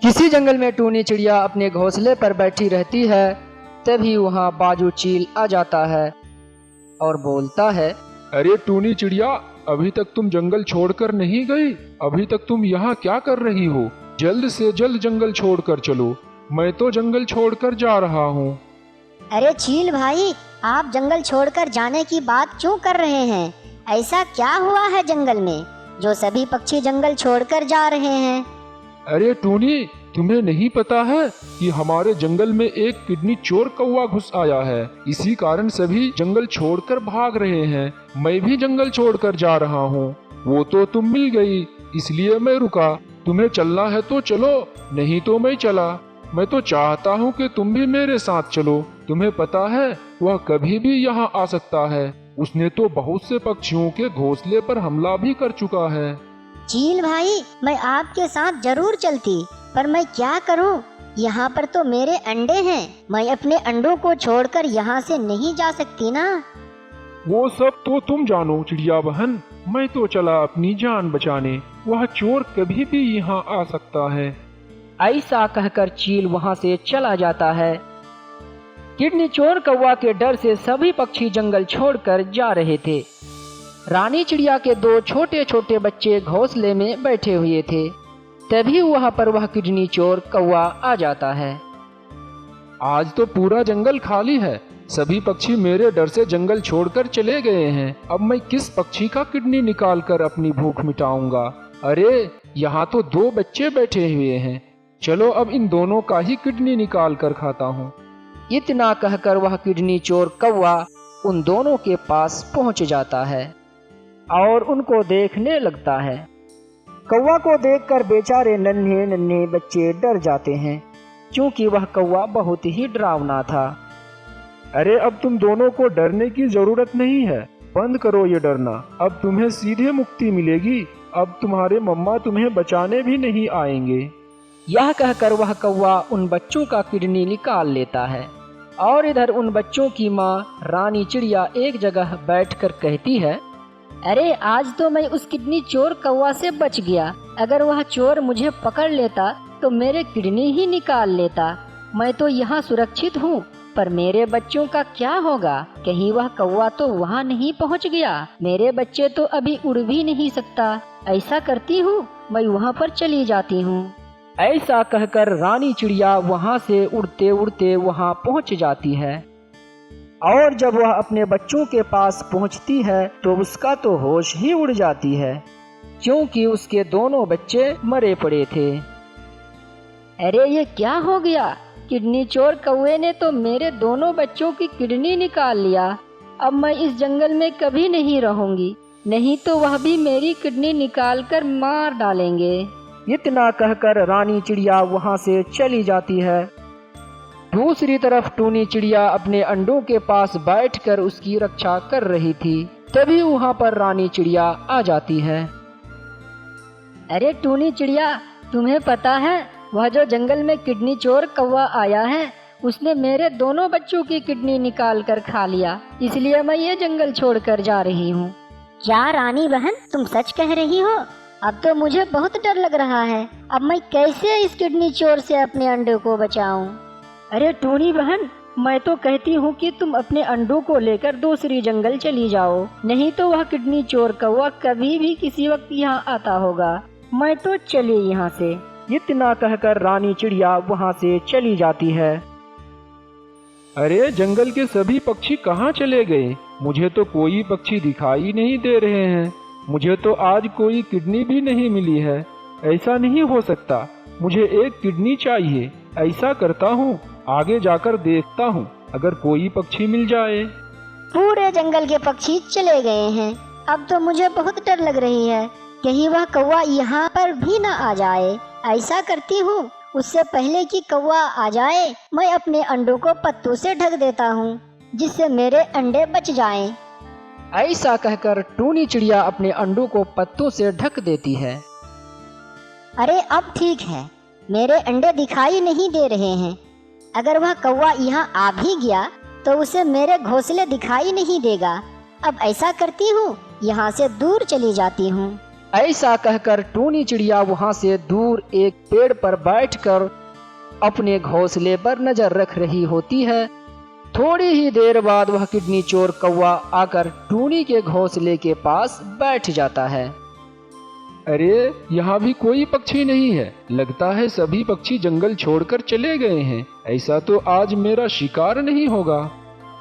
किसी जंगल में टूनी चिड़िया अपने घोंसले पर बैठी रहती है। तभी वहाँ बाजू चील आ जाता है और बोलता है, अरे टूनी चिड़िया, अभी तक तुम जंगल छोड़कर नहीं गई? अभी तक तुम यहाँ क्या कर रही हो? जल्द से जल्द जंगल छोड़कर चलो, मैं तो जंगल छोड़कर जा रहा हूँ। अरे चील भाई, आप जंगल छोड़कर जाने की बात क्यों कर रहे हैं? ऐसा क्या हुआ है जंगल में जो सभी पक्षी जंगल छोड़कर जा रहे हैं? अरे टूनी, तुम्हें नहीं पता है कि हमारे जंगल में एक किडनी चोर कौवा घुस आया है। इसी कारण सभी जंगल छोड़कर भाग रहे हैं। मैं भी जंगल छोड़कर जा रहा हूँ। वो तो तुम मिल गई, इसलिए मैं रुका। तुम्हें चलना है तो चलो, नहीं तो मैं चला। मैं तो चाहता हूँ कि तुम भी मेरे साथ चलो। तुम्हें पता है, वह कभी भी यहाँ आ सकता है। उसने तो बहुत से पक्षियों के घोंसले पर हमला भी कर चुका है। चील भाई, मैं आपके साथ जरूर चलती, पर मैं क्या करूं? यहाँ पर तो मेरे अंडे हैं। मैं अपने अंडों को छोड़कर यहाँ से नहीं जा सकती ना। वो सब तो तुम जानो चिड़िया बहन, मैं तो चला अपनी जान बचाने। वह चोर कभी भी यहाँ आ सकता है। ऐसा कहकर चील वहाँ से चला जाता है। किडनी चोर कौवा के डर से सभी पक्षी जंगल छोड़कर जा रहे थे। रानी चिड़िया के दो छोटे छोटे बच्चे घोंसले में बैठे हुए थे। तभी वहाँ पर वह किडनी चोर कौवा आ जाता है। आज तो पूरा जंगल खाली है। सभी पक्षी मेरे डर से जंगल छोड़कर चले गए हैं। अब मैं किस पक्षी का किडनी निकाल कर अपनी भूख मिटाऊंगा? अरे, यहाँ तो दो बच्चे बैठे हुए हैं। चलो अब इन दोनों का ही किडनी निकाल कर खाता हूँ। इतना कहकर वह किडनी चोर कौवा उन दोनों के पास पहुँच जाता है और उनको देखने लगता है। कौवा को देखकर बेचारे नन्हे नन्हे बच्चे डर जाते हैं, क्योंकि वह कौवा बहुत ही डरावना था। अरे, अब तुम दोनों को डरने की जरूरत नहीं है। बंद करो ये डरना। अब तुम्हें सीधे मुक्ति मिलेगी। अब तुम्हारे मम्मा तुम्हें बचाने भी नहीं आएंगे। यह कहकर वह कौवा उन बच्चों का किडनी निकाल लेता है और इधर उन बच्चों की माँ रानी चिड़िया एक जगह बैठकर कहती है, अरे आज तो मैं उस किडनी चोर कौवा से बच गया। अगर वह चोर मुझे पकड़ लेता तो मेरे किडनी ही निकाल लेता। मैं तो यहाँ सुरक्षित हूँ, पर मेरे बच्चों का क्या होगा? कहीं वह कौवा तो वहाँ नहीं पहुँच गया? मेरे बच्चे तो अभी उड़ भी नहीं सकता। ऐसा करती हूँ, मैं वहाँ पर चली जाती हूँ। ऐसा कहकर रानी चिड़िया वहाँ से उड़ते उड़ते वहाँ पहुँच जाती है और जब वह अपने बच्चों के पास पहुँचती है तो उसका तो होश ही उड़ जाती है, क्योंकि उसके दोनों बच्चे मरे पड़े थे। अरे ये क्या हो गया? किडनी चोर कौवे ने तो मेरे दोनों बच्चों की किडनी निकाल लिया। अब मैं इस जंगल में कभी नहीं रहूंगी, नहीं तो वह भी मेरी किडनी निकाल कर मार डालेंगे। इतना कहकर रानी चिड़िया वहाँ से चली जाती है। दूसरी तरफ टूनी चिड़िया अपने अंडों के पास बैठकर उसकी रक्षा कर रही थी। तभी वहाँ पर रानी चिड़िया आ जाती है। अरे टूनी चिड़िया, तुम्हें पता है वह जो जंगल में किडनी चोर कौवा आया है, उसने मेरे दोनों बच्चों की किडनी निकाल कर खा लिया। इसलिए मैं ये जंगल छोड़कर जा रही हूँ। क्या रानी बहन, तुम सच कह रही हो? अब तो मुझे बहुत डर लग रहा है। अब मैं कैसे इस किडनी चोर से अपने अंडों को बचाऊं? अरे टूनी बहन, मैं तो कहती हूँ कि तुम अपने अंडों को लेकर दूसरी जंगल चली जाओ, नहीं तो वह किडनी चोर कौवा कभी भी किसी वक्त यहाँ आता होगा। मैं तो चली यहाँ से। इतना कहकर रानी चिड़िया वहाँ से चली जाती है। अरे, जंगल के सभी पक्षी कहाँ चले गए? मुझे तो कोई पक्षी दिखाई नहीं दे रहे हैं। मुझे तो आज कोई किडनी भी नहीं मिली है। ऐसा नहीं हो सकता। मुझे एक किडनी चाहिए। ऐसा करता हूँ, आगे जाकर देखता हूँ, अगर कोई पक्षी मिल जाए। पूरे जंगल के पक्षी चले गए हैं। अब तो मुझे बहुत डर लग रही है, कहीं वह कौवा यहाँ पर भी न आ जाए। ऐसा करती हूँ, उससे पहले कि कौवा आ जाए, मैं अपने अंडों को पत्तों से ढक देता हूँ, जिससे मेरे अंडे बच जाएं। ऐसा कहकर टूनी चिड़िया अपने अंडों को पत्तों से ढक देती है। अरे अब ठीक है, मेरे अंडे दिखाई नहीं दे रहे हैं। अगर वह कौवा यहाँ आ भी गया तो उसे मेरे घोंसले दिखाई नहीं देगा। अब ऐसा करती हूँ, यहाँ से दूर चली जाती हूँ। ऐसा कहकर टूनी चिड़िया वहां से दूर एक पेड़ पर बैठकर अपने घोंसले पर नजर रख रही होती है। थोड़ी ही देर बाद वह किडनी चोर कौवा आकर टूनी के घोंसले के पास बैठ जाता है। अरे यहाँ भी कोई पक्षी नहीं है, लगता है सभी पक्षी जंगल छोड़कर चले गए हैं। ऐसा तो आज मेरा शिकार नहीं होगा।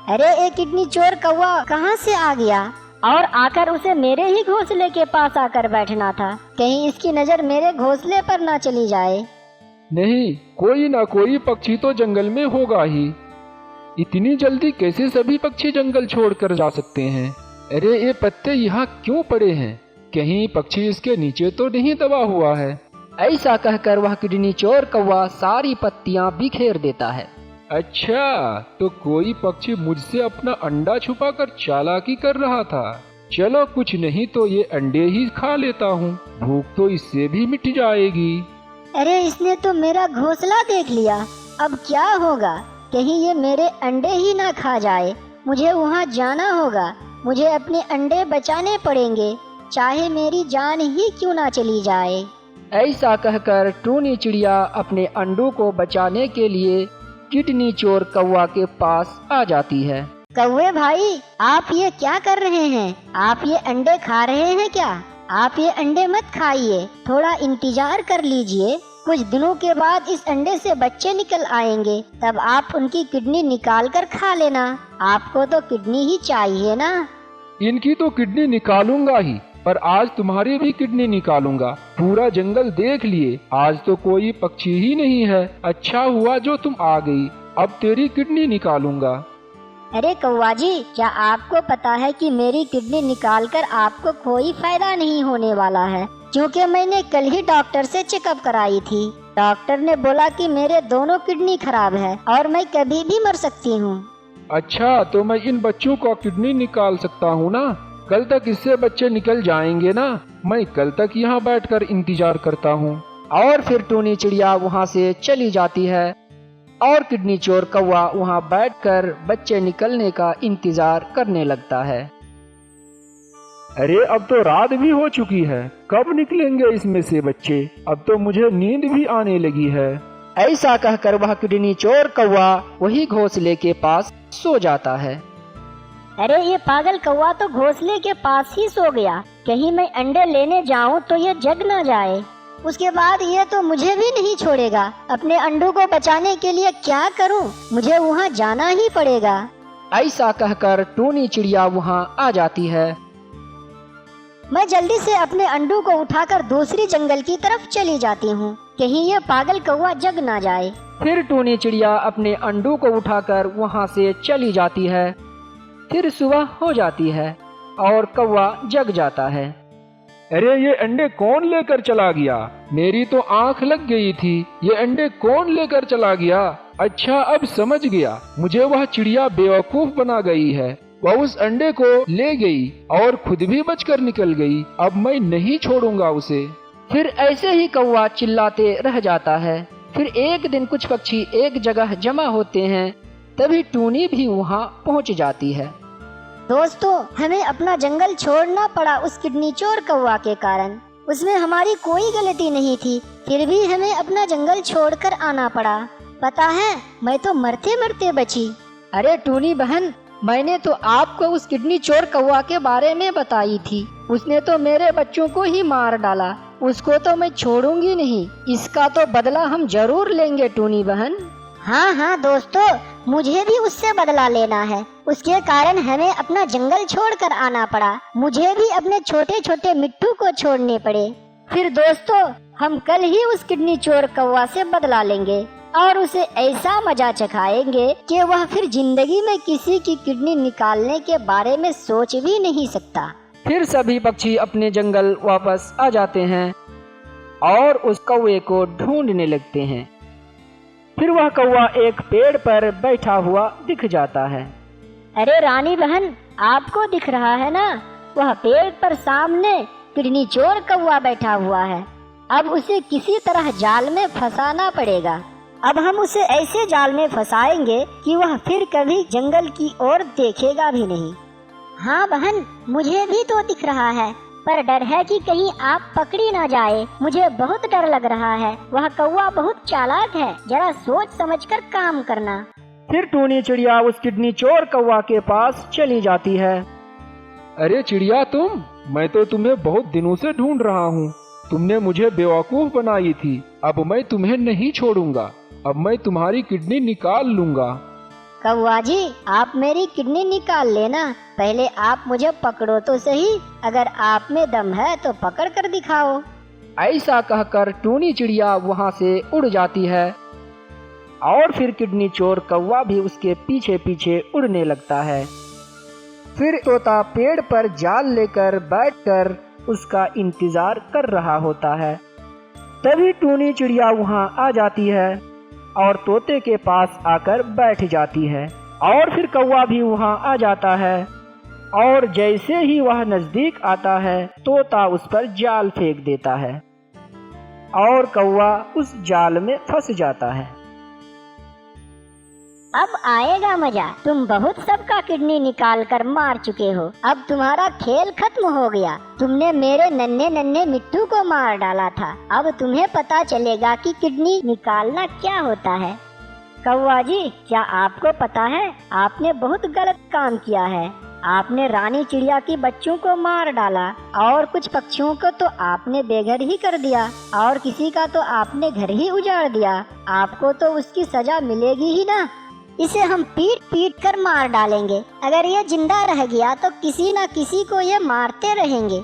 अरे ये किडनी चोर कौवा कहाँ से आ गया और आकर उसे मेरे ही घोंसले के पास आकर बैठना था। कहीं इसकी नजर मेरे घोंसले पर ना चली जाए। नहीं, कोई ना कोई पक्षी तो जंगल में होगा ही। इतनी जल्दी कैसे सभी पक्षी जंगल छोड़कर जा सकते हैं? अरे ये पत्ते यहाँ क्यों पड़े हैं? कहीं पक्षी इसके नीचे तो नहीं दबा हुआ है? ऐसा कहकर वह किडनी चोर कौवा सारी पत्तियां बिखेर देता है। अच्छा, तो कोई पक्षी मुझसे अपना अंडा छुपाकर चालाकी कर रहा था। चलो कुछ नहीं तो ये अंडे ही खा लेता हूँ, भूख तो इससे भी मिट जाएगी। अरे इसने तो मेरा घोंसला देख लिया, अब क्या होगा? कहीं ये मेरे अंडे ही ना खा जाए। मुझे वहाँ जाना होगा, मुझे अपने अंडे बचाने पड़ेंगे, चाहे मेरी जान ही क्यों ना चली जाए। ऐसा कहकर टूनी चिड़िया अपने अंडों को बचाने के लिए किडनी चोर कौवा के पास आ जाती है। कौवे भाई, आप ये क्या कर रहे हैं? आप ये अंडे खा रहे हैं क्या? आप ये अंडे मत खाइए, थोड़ा इंतजार कर लीजिए। कुछ दिनों के बाद इस अंडे से बच्चे निकल आएंगे, तब आप उनकी किडनी निकाल कर खा लेना। आपको तो किडनी ही चाहिए ना। इनकी तो किडनी निकालूंगा ही, पर आज तुम्हारी भी किडनी निकालूंगा। पूरा जंगल देख लिए, आज तो कोई पक्षी ही नहीं है। अच्छा हुआ जो तुम आ गई, अब तेरी किडनी निकालूंगा। अरे कौवा जी, क्या आपको पता है कि मेरी किडनी निकालकर आपको कोई फायदा नहीं होने वाला है? क्योंकि मैंने कल ही डॉक्टर से चेकअप कराई थी। डॉक्टर ने बोला कि मेरे दोनों किडनी खराब है और मैं कभी भी मर सकती हूँ। अच्छा, तो मैं इन बच्चों को किडनी निकाल सकता हूँ ना? कल तक इससे बच्चे निकल जाएंगे ना? मैं कल तक यहाँ बैठकर इंतजार करता हूँ। और फिर टूनी चिड़िया वहाँ से चली जाती है और किडनी चोर कौवा वहाँ बैठकर बच्चे निकलने का इंतजार करने लगता है। अरे अब तो रात भी हो चुकी है, कब निकलेंगे इसमें से बच्चे? अब तो मुझे नींद भी आने लगी है। ऐसा कहकर वह किडनी चोर कौवा वही घोंसले के पास सो जाता है। अरे ये पागल कौवा तो घोंसले के पास ही सो गया। कहीं मैं अंडे लेने जाऊं तो ये जग ना जाए। उसके बाद ये तो मुझे भी नहीं छोड़ेगा। अपने अंडों को बचाने के लिए क्या करूं? मुझे वहां जाना ही पड़ेगा। ऐसा कहकर टूनी चिड़िया वहां आ जाती है। मैं जल्दी से अपने अंडों को उठाकर दूसरी जंगल की तरफ चली जाती हूँ, कहीं ये पागल कौवा जग ना जाए। फिर टूनी चिड़िया अपने अंडों को उठाकर वहां से चली जाती है। फिर सुबह हो जाती है और कौवा जग जाता है। अरे ये अंडे कौन लेकर चला गया? मेरी तो आंख लग गई थी, ये अंडे कौन लेकर चला गया? अच्छा, अब समझ गया, मुझे वह चिड़िया बेवकूफ बना गई है। वह उस अंडे को ले गई और खुद भी बचकर निकल गई। अब मैं नहीं छोड़ूंगा उसे। फिर ऐसे ही कौवा चिल्लाते रह जाता है। फिर एक दिन कुछ पक्षी एक जगह जमा होते हैं, तभी टूनी भी वहाँ पहुँच जाती है। दोस्तों, हमें अपना जंगल छोड़ना पड़ा उस किडनी चोर कौवा के कारण। उसमें हमारी कोई गलती नहीं थी, फिर भी हमें अपना जंगल छोड़कर आना पड़ा। पता है, मैं तो मरते मरते बची। अरे टूनी बहन, मैंने तो आपको उस किडनी चोर कौवा के बारे में बताई थी। उसने तो मेरे बच्चों को ही मार डाला। उसको तो मैं छोड़ूंगी नहीं। इसका तो बदला हम जरूर लेंगे टूनी बहन। हाँ हाँ दोस्तों, मुझे भी उससे बदला लेना है। उसके कारण हमें अपना जंगल छोड़कर आना पड़ा। मुझे भी अपने छोटे छोटे मिट्टू को छोड़ने पड़े। फिर दोस्तों, हम कल ही उस किडनी चोर कौवा से बदला लेंगे और उसे ऐसा मजा चखाएंगे कि वह फिर जिंदगी में किसी की किडनी निकालने के बारे में सोच भी नहीं सकता। फिर सभी पक्षी अपने जंगल वापस आ जाते हैं और उस कौवे को ढूंढने लगते हैं। फिर वह कौवा एक पेड़ पर बैठा हुआ दिख जाता है। अरे रानी बहन, आपको दिख रहा है ना? वह पेड़ पर सामने किडनी चोर कौवा बैठा हुआ है। अब उसे किसी तरह जाल में फंसाना पड़ेगा। अब हम उसे ऐसे जाल में फंसाएंगे कि वह फिर कभी जंगल की ओर देखेगा भी नहीं। हाँ बहन, मुझे भी तो दिख रहा है। पर डर है कि कहीं आप पकड़ी ना जाए। मुझे बहुत डर लग रहा है। वह कौवा बहुत चालाक है, जरा सोच समझकर काम करना। फिर टूनी चिड़िया उस किडनी चोर कौवा के पास चली जाती है। अरे चिड़िया मैं तो तुम्हें बहुत दिनों से ढूंढ रहा हूँ। तुमने मुझे बेवकूफ बनाई थी। अब मैं तुम्हें नहीं छोड़ूंगा। अब मैं तुम्हारी किडनी निकाल लूंगा। कौवा जी, आप मेरी किडनी निकाल लेना, पहले आप मुझे पकड़ो तो सही। अगर आप में दम है तो पकड़ कर दिखाओ। ऐसा कहकर टूनी चिड़िया वहाँ से उड़ जाती है और फिर किडनी चोर कौवा भी उसके पीछे पीछे उड़ने लगता है। फिर तोता पेड़ पर जाल लेकर बैठकर उसका इंतजार कर रहा होता है। तभी टूनी चिड़िया वहाँ आ जाती है और तोते के पास आकर बैठ जाती है और फिर कौवा भी वहाँ आ जाता है और जैसे ही वह नजदीक आता है तोता उस पर जाल फेंक देता है और कौवा उस जाल में फंस जाता है। अब आएगा मजा। तुम बहुत सबका किडनी निकाल कर मार चुके हो। अब तुम्हारा खेल खत्म हो गया। तुमने मेरे नन्हे नन्हे मिट्टू को मार डाला था। अब तुम्हें पता चलेगा कि किडनी निकालना क्या होता है। कौवा जी, क्या आपको पता है आपने बहुत गलत काम किया है। आपने रानी चिड़िया की बच्चों को मार डाला और कुछ पक्षियों को तो आपने बेघर ही कर दिया और किसी का तो आपने घर ही उजाड़ दिया। आपको तो उसकी सजा मिलेगी ही ना। इसे हम पीट पीट कर मार डालेंगे। अगर ये जिंदा रह गया तो किसी न किसी को ये मारते रहेंगे।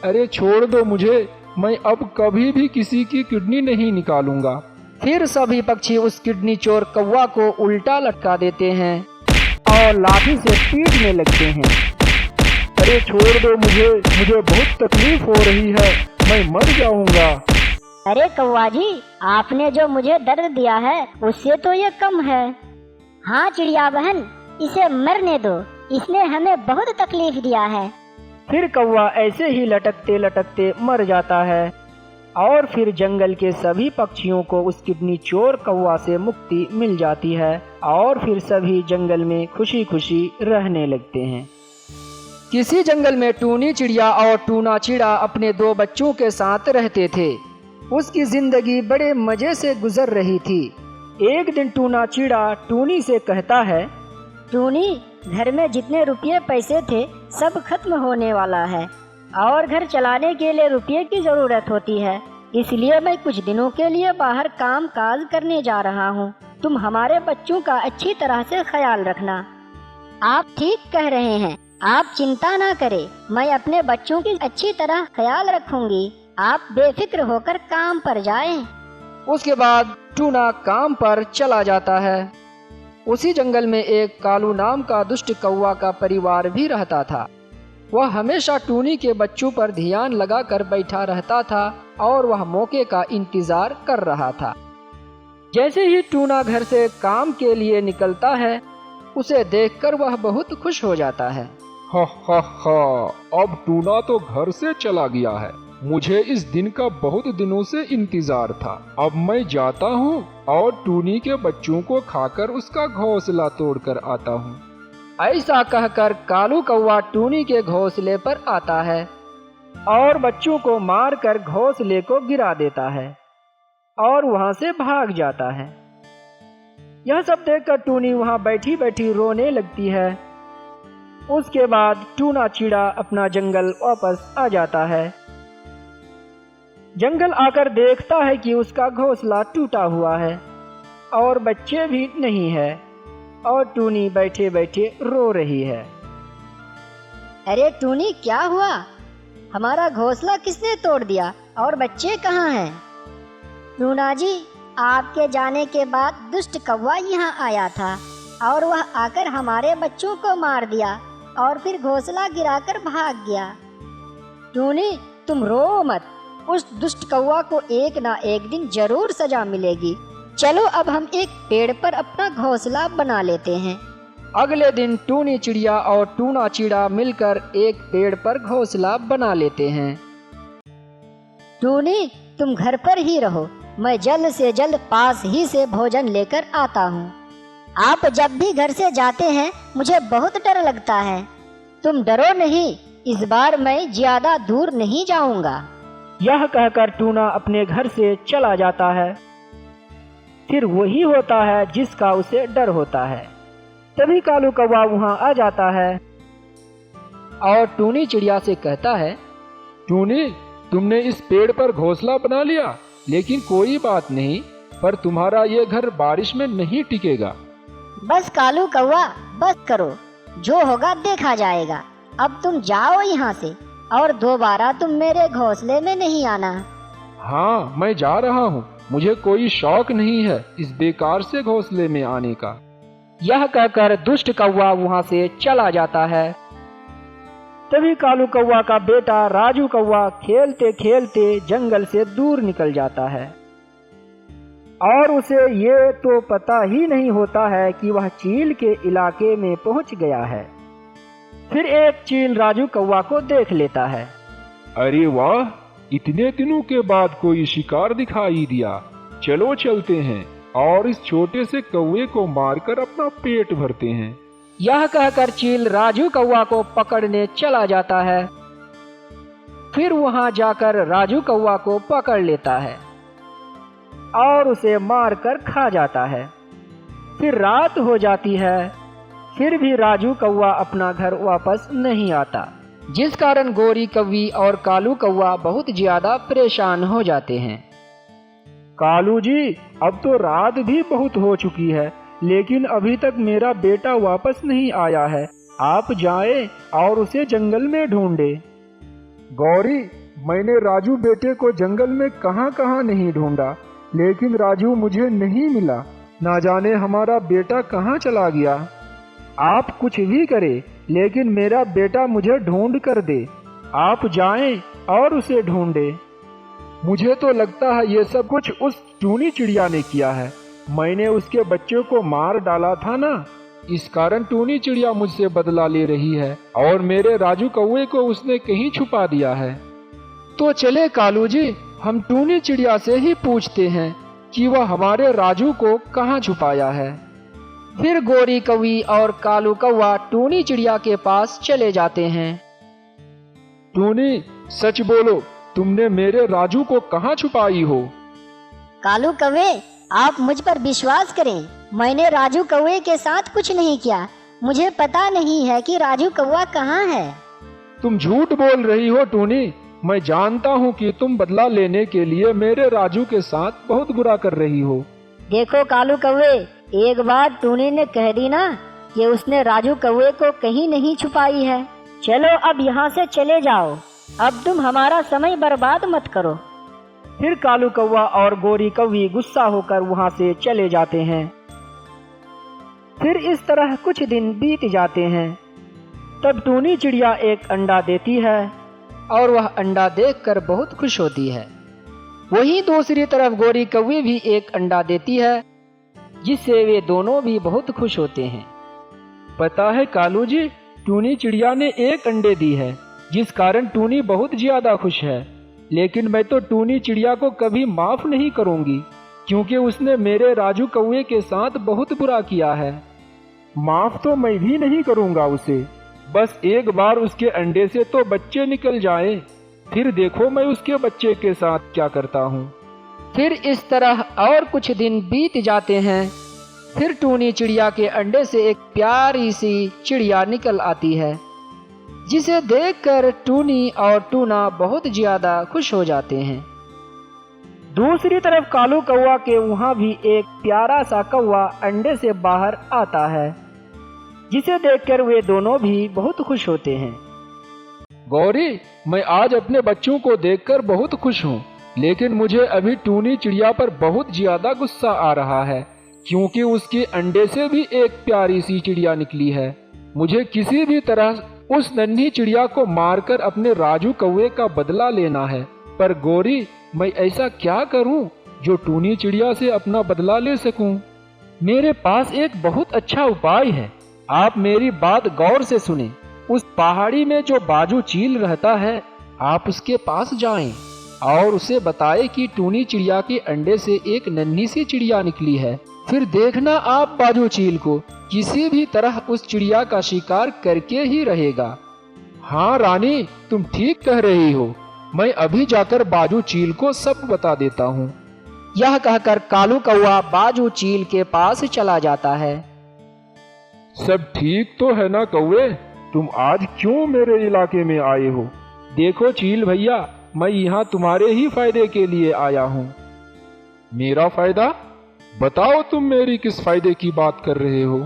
अरे छोड़ दो मुझे। मैं अब कभी भी किसी की किडनी नहीं निकालूंगा। फिर सभी पक्षी उस किडनी चोर कौवा को उल्टा लटका देते हैं और लाठी से पीटने लगते हैं। अरे छोड़ दो मुझे बहुत तकलीफ हो रही है। मैं मर जाऊंगा। अरे कौवा जी, आपने जो मुझे दर्द दिया है उससे तो ये कम है। हाँ चिड़िया बहन, इसे मरने दो। इसने हमें बहुत तकलीफ दिया है। फिर कौवा ऐसे ही लटकते लटकते मर जाता है और फिर जंगल के सभी पक्षियों को उस किडनी चोर कौवा से मुक्ति मिल जाती है और फिर सभी जंगल में खुशी खुशी रहने लगते हैं। किसी जंगल में टूनी चिड़िया और टूना चिड़ा अपने दो बच्चों के साथ रहते थे। उसकी जिंदगी बड़े मजे से गुजर रही थी। एक दिन टूना चिड़ा टूनी से कहता है, टूनी, घर में जितने रुपये पैसे थे सब खत्म होने वाला है और घर चलाने के लिए रुपये की जरूरत होती है। इसलिए मैं कुछ दिनों के लिए बाहर काम काज करने जा रहा हूँ। तुम हमारे बच्चों का अच्छी तरह से ख्याल रखना। आप ठीक कह रहे हैं। आप चिंता ना करें, मैं अपने बच्चों की अच्छी तरह ख्याल रखूंगी। आप बेफिक्र होकर काम पर जाएं। उसके बाद टूना काम पर चला जाता है। उसी जंगल में एक कालू नाम का दुष्ट कौवा का परिवार भी रहता था। वह हमेशा टूनी के बच्चों पर ध्यान लगाकर बैठा रहता था और वह मौके का इंतजार कर रहा था। जैसे ही टूना घर से काम के लिए निकलता है, उसे देखकर वह बहुत खुश हो जाता है। हा हा हा, अब टूना तो घर से चला गया है। मुझे इस दिन का बहुत दिनों से इंतजार था। अब मैं जाता हूँ और टूनी के बच्चों को खाकर उसका घोंसला तोड़कर आता हूँ। ऐसा कहकर कालू कौवा टूनी के घोंसले पर आता है और बच्चों को मारकर घोंसले को गिरा देता है और वहां से भाग जाता है। यह सब देखकर टूनी वहां बैठी बैठी रोने लगती है। उसके बाद टूना चिड़ा अपना जंगल वापस आ जाता है। जंगल आकर देखता है कि उसका घोंसला टूटा हुआ है और बच्चे भी नहीं है और टूनी बैठे बैठे रो रही है। अरे टूनी, क्या हुआ? हमारा घोंसला किसने तोड़ दिया और बच्चे कहाँ हैं? टूना जी, आपके जाने के बाद दुष्ट कौवा यहाँ आया था और वह आकर हमारे बच्चों को मार दिया और फिर घोंसला गिराकर भाग गया। टूनी, तुम रो मत। उस दुष्ट कौवा को एक ना एक दिन जरूर सजा मिलेगी। चलो अब हम एक पेड़ पर अपना घोंसला बना लेते हैं। अगले दिन टूनी चिड़िया और टूना चिड़ा मिलकर एक पेड़ पर घोंसला बना लेते हैं। टूनी, तुम घर पर ही रहो। मैं जल्द से जल्द पास ही से भोजन लेकर आता हूँ। आप जब भी घर से जाते हैं मुझे बहुत डर लगता है। तुम डरो नहीं, इस बार मैं ज्यादा दूर नहीं जाऊंगा। यह कहकर टूना अपने घर से चला जाता है। फिर वही होता है जिसका उसे डर होता है। तभी कालू कौवा वहां आ जाता है और टूनी चिड़िया से कहता है, टूनी, तुमने इस पेड़ पर घोंसला बना लिया, लेकिन कोई बात नहीं, पर तुम्हारा ये घर बारिश में नहीं टिकेगा। बस कालू कौवा, बस करो, जो होगा देखा जाएगा। अब तुम जाओ यहाँ से और दोबारा तुम मेरे घोंसले में नहीं आना। हाँ, मैं जा रहा हूँ, मुझे कोई शौक नहीं है इस बेकार से घोंसले में आने का। यह कहकर दुष्ट कौवा वहां से चला जाता है। तभी कालू कौवा का बेटा राजू कौवा खेलते खेलते जंगल से दूर निकल जाता है और उसे ये तो पता ही नहीं होता है कि वह चील के इलाके में पहुंच गया है। फिर एक चील राजू कौवा को देख लेता है। अरे वाह, इतने दिनों के बाद कोई शिकार दिखाई दिया। चलो चलते हैं और इस छोटे से कौवे को मारकर अपना पेट भरते हैं। यह कहकर चील राजू कौवा को पकड़ने चला जाता है। फिर वहां जाकर राजू कौवा को पकड़ लेता है और उसे मारकर खा जाता है। फिर रात हो जाती है। फिर भी राजू कौवा अपना घर वापस नहीं आता, जिस कारण गोरी कौवी और कालू कौवा बहुत ज्यादा परेशान हो जाते हैं। कालू जी, अब तो रात भी बहुत हो चुकी है, लेकिन अभी तक मेरा बेटा वापस नहीं आया है। आप जाएं और उसे जंगल में ढूंढे। गौरी, मैंने राजू बेटे को जंगल में कहां कहां नहीं ढूंढा, लेकिन राजू मुझे नहीं मिला। ना जाने हमारा बेटा कहां चला गया। आप कुछ भी करें, लेकिन मेरा बेटा मुझे ढूंढ कर दे। आप जाएं और उसे ढूंढे। मुझे तो लगता है ये सब कुछ उस टूनी चिड़िया ने किया है। मैंने उसके बच्चों को मार डाला था ना, इस कारण टूनी चिड़िया मुझसे बदला ले रही है और मेरे राजू कौवे को उसने कहीं छुपा दिया है। तो चले कालू जी, हम टूनी चिड़िया से ही पूछते हैं कि वह हमारे राजू को कहाँ छुपाया है। फिर गोरी कौवी और कालू कौवा टूनी चिड़िया के पास चले जाते हैं। टूनी, सच बोलो, तुमने मेरे राजू को कहाँ छुपाई हो? कालू कौवे, आप मुझ पर विश्वास करें, मैंने राजू कौवे के साथ कुछ नहीं किया। मुझे पता नहीं है कि राजू कौवा कहाँ है। तुम झूठ बोल रही हो टूनी। मैं जानता हूँ कि तुम बदला लेने के लिए मेरे राजू के साथ बहुत बुरा कर रही हो। देखो कालू कौवे, एक बार टूनी ने कह दी ना कि उसने राजू कौवे को कहीं नहीं छुपाई है। चलो अब यहाँ से चले जाओ, अब तुम हमारा समय बर्बाद मत करो। फिर कालू कौवा और गोरी कौवी गुस्सा होकर वहां से चले जाते हैं। फिर इस तरह कुछ दिन बीत जाते हैं। तब टूनी चिड़िया एक अंडा देती है और वह अंडा देखकर बहुत खुश होती है। वहीं दूसरी तरफ गोरी कौवी भी एक अंडा देती है, जिससे वे दोनों भी बहुत खुश होते हैं। पता है कालू जी, टूनी चिड़िया ने एक अंडे दी है, जिस कारण टूनी बहुत ज्यादा खुश है। लेकिन मैं तो टूनी चिड़िया को कभी माफ नहीं करूंगी, क्योंकि उसने मेरे राजू कौवे के साथ बहुत बुरा किया है। माफ तो मैं भी नहीं करूंगा उसे। बस एक बार उसके अंडे से तो बच्चे निकल जाएं, फिर देखो मैं उसके बच्चे के साथ क्या करता हूँ। फिर इस तरह और कुछ दिन बीत जाते हैं। फिर टूनी चिड़िया के अंडे से एक प्यारी सी चिड़िया निकल आती है, जिसे देखकर टूनी और टूना बहुत ज्यादा खुश हो जाते हैं। दूसरी तरफ कालू कौवा के वहां भी एक प्यारा सा कौवा अंडे से बाहर आता है, जिसे देखकर वे दोनों भी बहुत खुश होते हैं। गौरी, मैं आज अपने बच्चों को देखकर बहुत खुश हूँ, लेकिन मुझे अभी टूनी चिड़िया पर बहुत ज्यादा गुस्सा आ रहा है, क्योंकि उसके अंडे से भी एक प्यारी सी चिड़िया निकली है। मुझे किसी भी तरह उस नन्ही चिड़िया को मारकर अपने राजू कौवे का बदला लेना है। पर गौरी, मैं ऐसा क्या करूं जो टूनी चिड़िया से अपना बदला ले सकूं? मेरे पास एक बहुत अच्छा उपाय है। आप मेरी बात गौर से सुने। उस पहाड़ी में जो बाजू चील रहता है, आप उसके पास जाएं और उसे बताएं कि टूनी चिड़िया के अंडे से एक नन्ही सी चिड़िया निकली है। फिर देखना आप बाजू चील को किसी भी तरह उस चिड़िया का शिकार करके ही रहेगा। हाँ रानी, तुम ठीक कह रही हो। मैं अभी जाकर बाजू चील को सब बता देता हूँ। यह कहकर कालू कौवा बाजू चील के पास चला जाता है। सब ठीक तो है ना कौवे? तुम आज क्यों मेरे इलाके में आए हो? देखो चील भैया, मैं यहाँ तुम्हारे ही फायदे के लिए आया हूँ। मेरा फायदा? बताओ तुम मेरी किस फायदे की बात कर रहे हो?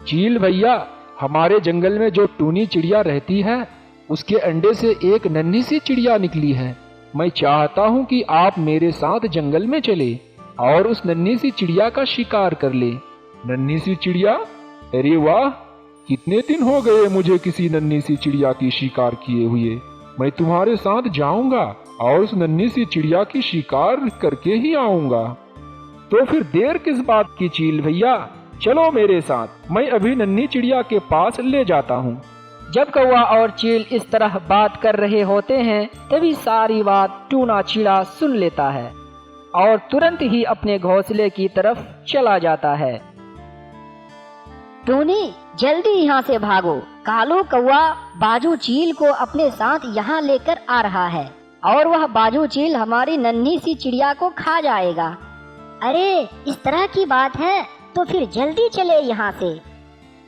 चील भैया, हमारे जंगल में जो टूनी चिड़िया रहती है, उसके अंडे से एक नन्ही सी चिड़िया निकली है। मैं चाहता हूँ कि आप मेरे साथ जंगल में चले और उस नन्ही सी चिड़िया का शिकार कर ले। नन्ही सी चिड़िया? अरे वाह, कितने दिन हो गए मुझे किसी नन्ही सी चिड़िया की शिकार किए हुए। मैं तुम्हारे साथ जाऊंगा और उस नन्ही सी चिड़िया की शिकार करके ही आऊंगा। तो फिर देर किस बात की चील भैया, चलो मेरे साथ, मैं अभी नन्ही चिड़िया के पास ले जाता हूँ। जब कौवा और चील इस तरह बात कर रहे होते हैं, तभी सारी बात टूना चिड़ा सुन लेता है और तुरंत ही अपने घोंसले की तरफ चला जाता है। टूनी, जल्दी यहाँ से भागो। कालू कौवा बाजू चील को अपने साथ यहाँ लेकर आ रहा है और वह बाजू चील हमारी नन्ही सी चिड़िया को खा जाएगा। अरे इस तरह की बात है तो फिर जल्दी चले यहाँ से।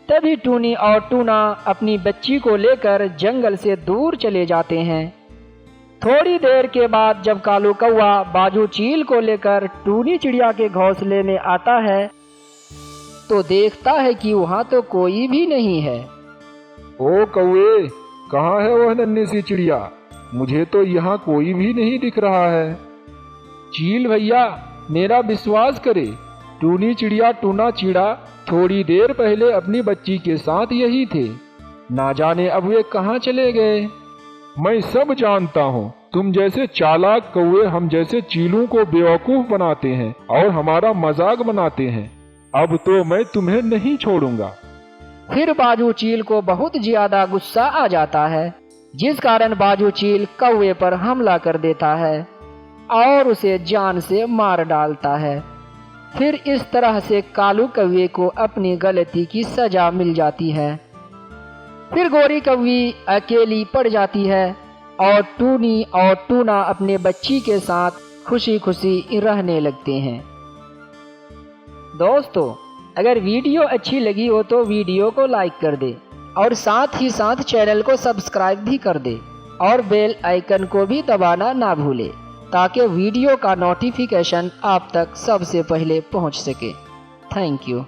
तभी टूनी और टूना अपनी बच्ची को लेकर जंगल से दूर चले जाते हैं। थोड़ी देर के बाद जब कालू कौवा बाजू चील को लेकर टूनी चिड़िया के घोंसले में आता है, तो देखता है कि वहाँ तो कोई भी नहीं है। ओ कौवे, कहाँ है वह नन्ही सी चिड़िया? मुझे तो यहाँ कोई भी नहीं दिख रहा है। चील भैया, मेरा विश्वास करे, टूनी चिड़िया टूना चिड़ा थोड़ी देर पहले अपनी बच्ची के साथ यही थे। ना जाने अब वे कहाँ चले गए। मैं सब जानता हूँ। तुम जैसे चालाक कौवे हम जैसे चीलों को बेवकूफ बनाते हैं और हमारा मजाक बनाते हैं। अब तो मैं तुम्हें नहीं छोड़ूंगा। फिर बाजू चील को बहुत ज्यादा गुस्सा आ जाता है, जिस कारण बाजू चील कौवे पर हमला कर देता है और उसे जान से मार डालता है। फिर इस तरह से कालू कौवे को अपनी गलती की सजा मिल जाती है। फिर गोरी कौवी अकेली पड़ जाती है और टूनी और टूना अपने बच्ची के साथ खुशी खुशी रहने लगते हैं। दोस्तों, अगर वीडियो अच्छी लगी हो तो वीडियो को लाइक कर दे और साथ ही साथ चैनल को सब्सक्राइब भी कर दे और बेल आइकन को भी दबाना ना भूले, ताकि वीडियो का नोटिफिकेशन आप तक सबसे पहले पहुंच सके। Thank you.